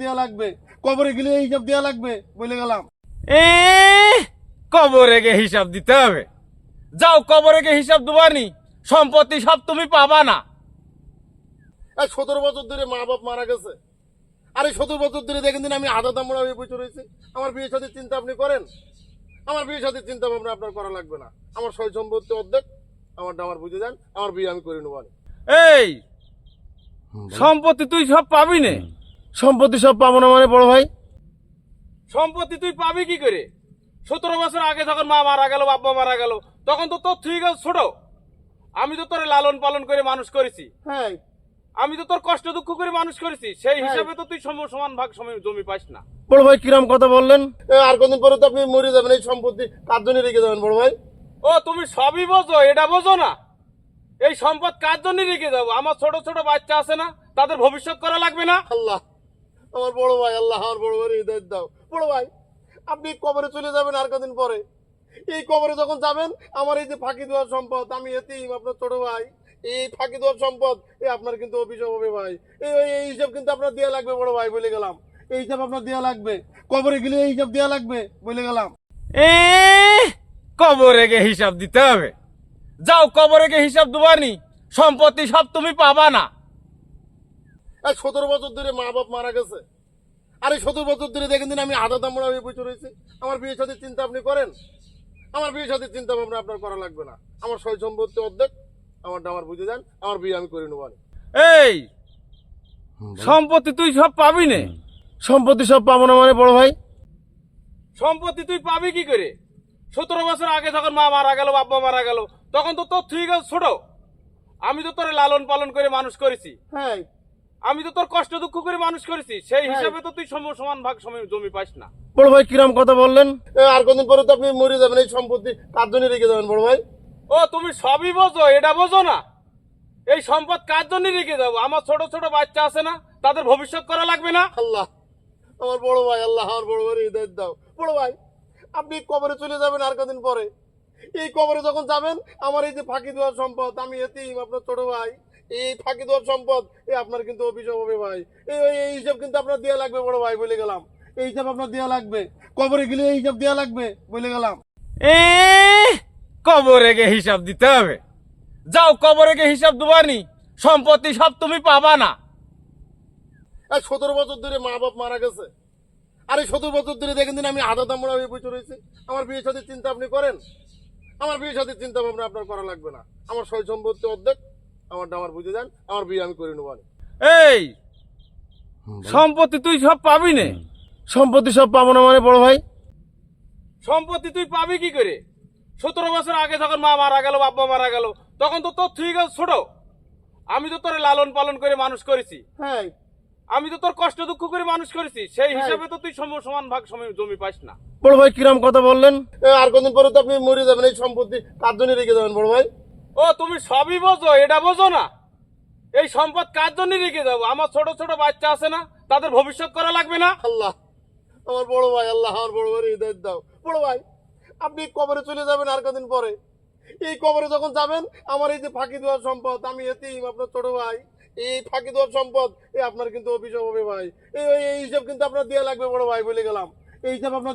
দেয়া লাগবে, কবরে গেলে এই হিসাব দেয়া লাগবে বলে গেলাম। এ কবরে গে হিসাব দিতে হবে। যাও কবরে গে হিসাব দেবানি, সম্পত্তি সব তুমি পাবা না। 17 বছর ধরে মা বাপ মারা গেছে, আর এই 17 বছর ধরে দেখেন দিন আমি আধা দামড়া হয়ে বসে রয়েছি। আমার বিয়ে সাথে চিন্তা আপনি করেন? আমার বিয়ে সাথে চিন্তা ভাবনা আপনার করা লাগবে না। আমার সয় সম্পত্তি অর্ধেক, আমারটা আমার বুঝে যান, আমার বিয়ে আমি করে নেবো। এই সম্পত্তি তুই সব পাবি নে। সম্পত্তি সব পাবো না মানে বড় ভাই? সম্পত্তি তুই পাবি কি করে? 17 বছর আগে যখন মা মারা গেল, বাবা মারা গেল, তখন তো তোর তুই ছোট। আমি তো তোর লালন পালন করে মানুষ করেছি। হ্যাঁ, আমি তো তোর কষ্ট দুঃখ করে মানুষ করেছি। সেই হিসাবে তো তুই সমান ভাগ জমি পাস না। বড় ভাই কিরম কথা বললেন? আর কদিন পরে তো আপনি মরে যাবেন, এই সম্পত্তি কার জন্য রেখে যাবেন বড় ভাই? ও তুমি সবই বোঝো, এটা বোঝো না? এই সম্পদ কার জন্য রেখে যাবো? আমার ছোট ছোট বাচ্চা আছে না, তাদের ভবিষ্যৎ করা লাগবে না? আল্লাহ আমার বড় ভাই, আল্লাহ আমার বড় ভাই হৃদয় দাও। বড় ভাই আপনি কবরে চলে যাবেন আর কদিন পরে। এই কবরে যখন যাবেন, আমার এই যে ফাঁকি দেওয়ার সম্পদ, আমি এতিম, আপনার ছোট ভাই, এই ফাঁকি দেওয়ার সম্পদ আপনার কিন্তু অভিশাপ হবে ভাই। এই হিসাব কিন্তু আপনার দেওয়া লাগবে বড় ভাই বলে গেলাম। এই হিসাব আপনার দেওয়া লাগবে, কবরে গেলে এই হিসাব দেওয়া লাগবে বলে গেলাম। এ কবরে গে হিসাব দিতে হবে। যাও কবরে গে হিসাব দেবানি, সম্পত্তি সব তুমি পাবা না। 17 বছর ধরে মা বাপ মারা গেছে, আর এই 17 বছর ধরে দেখেন দিন আমি আধা দামড়া হয়ে বসে রয়েছি। আমার বিয়ে সাথে চিন্তা আপনি করেন? আমার বিয়ে সাথে চিন্তা ভাবনা আপনার করা লাগবে না। আমার সয় সম্পত্তি অর্ধেক, আমারটা আমার বুঝে যান, আমার বিয়ে আমি করে নেবো। এই সম্পত্তি তুই সব পাবি নে। সম্পত্তি সব পাবো না মানে বড় ভাই? সম্পত্তি তুই পাবি কি করে? 17 বছর আগে যখন মা মারা গেল, বাবা মারা গেল, তখন তো তোর তুই ছোট। আমি তো তোর লালন পালন করে মানুষ করেছি। হ্যাঁ, আমি তো তোর কষ্ট দুঃখ করে মানুষ করেছি। সেই হিসাবে তো তুই সমান ভাগ জমি পাস না। বড় ভাই কিরম কথা বললেন? আর কদিন পরে তো আপনি মরে যাবেন, এই সম্পত্তি কার জন্য রেখে যাবেন বড় ভাই? ও তুমি সবই বোঝো, এটা বোঝো না? এই সম্পদ কার জন্য রেখে যাবো? আমার ছোট ছোট বাচ্চা আছে না, তাদের ভবিষ্যৎ করা লাগবে না? আল্লাহ আমার বড় ভাই, আল্লাহ আমার বড় ভাই হৃদয় দাও। বড় ভাই আপনি কবরে চলে যাবেন আর কদিন পরে। এই কবরে যখন যাবেন, আমার এই যে ফাঁকি দেওয়ার সম্পদ, আমি এতিম, আপনার ছোট ভাই, এই ফাঁকি দেওয়ার সম্পদ আপনার কিন্তু অভিশাপ হবে ভাই। এই হিসাব কিন্তু আপনার দেওয়া লাগবে বড় ভাই বলে গেলাম। এই হিসাব আপনার দেওয়া লাগবে, কবরে গেলে এই হিসাব দেওয়া লাগবে বলে গেলাম। এ কবরে গে হিসাব দিতে হবে। যাও কবরে গে হিসাব দেবানি, সম্পত্তি সব তুমি পাবা না। 17 বছর ধরে মা বাপ মারা গেছে, আর এই 17 বছর ধরে দেখেন দিন আমি আধা দামড়া হয়ে বসে রয়েছি। আমার বিয়ে সাথে চিন্তা আপনি করেন? আমার বিয়ে সাথে চিন্তা ভাবনা আপনার করা লাগবে না। আমার সয় সম্পত্তি অর্ধেক, আমারটা আমার বুঝে যান, আমার বিয়ে আমি করে নেবো। এই সম্পত্তি তুই সব পাবি নে। সম্পত্তি সব পাবো না মানে বড় ভাই? সম্পত্তি তুই পাবি কি করে? 17 বছর আগে যখন মা মারা গেল, বাবা মারা গেল, তখন তো তোর তুই ছোট। আমি তো তোর লালন পালন করে মানুষ করেছি। হ্যাঁ, আমি তো তোর কষ্ট দুঃখ করে মানুষ করেছি। সেই হিসাবে তো তুই সমান ভাগ জমি পাস না। বড় ভাই কিরম কথা বললেন? আর কদিন পরে তো আপনি মরে যাবেন, এই সম্পত্তি কার জন্য রেখে যাবেন বড় ভাই? ও তুমি সবই বোঝো, এটা বোঝো না? এই সম্পদ কার জন্য রেখে যাবো? আমার ছোট ছোট বাচ্চা আছে না, তাদের ভবিষ্যৎ করা লাগবে না? আল্লাহ আমার বড় ভাই, আল্লাহ আমার বড় ভাই হৃদয় দাও। বড় ভাই আপনি কবরে চলে যাবেন আর কদিন পরে। এই কবরে যখন যাবেন, আমার এই যে ফাঁকি দেওয়ার সম্পদ, আমি এতিম, আপনার ছোট ভাই, এই ফাঁকি দেওয়ার সম্পদ আপনার কিন্তু অভিশাপ হবে ভাই। এই হিসাব কিন্তু আপনার দেওয়া লাগবে বড় ভাই বলে গেলাম। এই হিসাব আপনার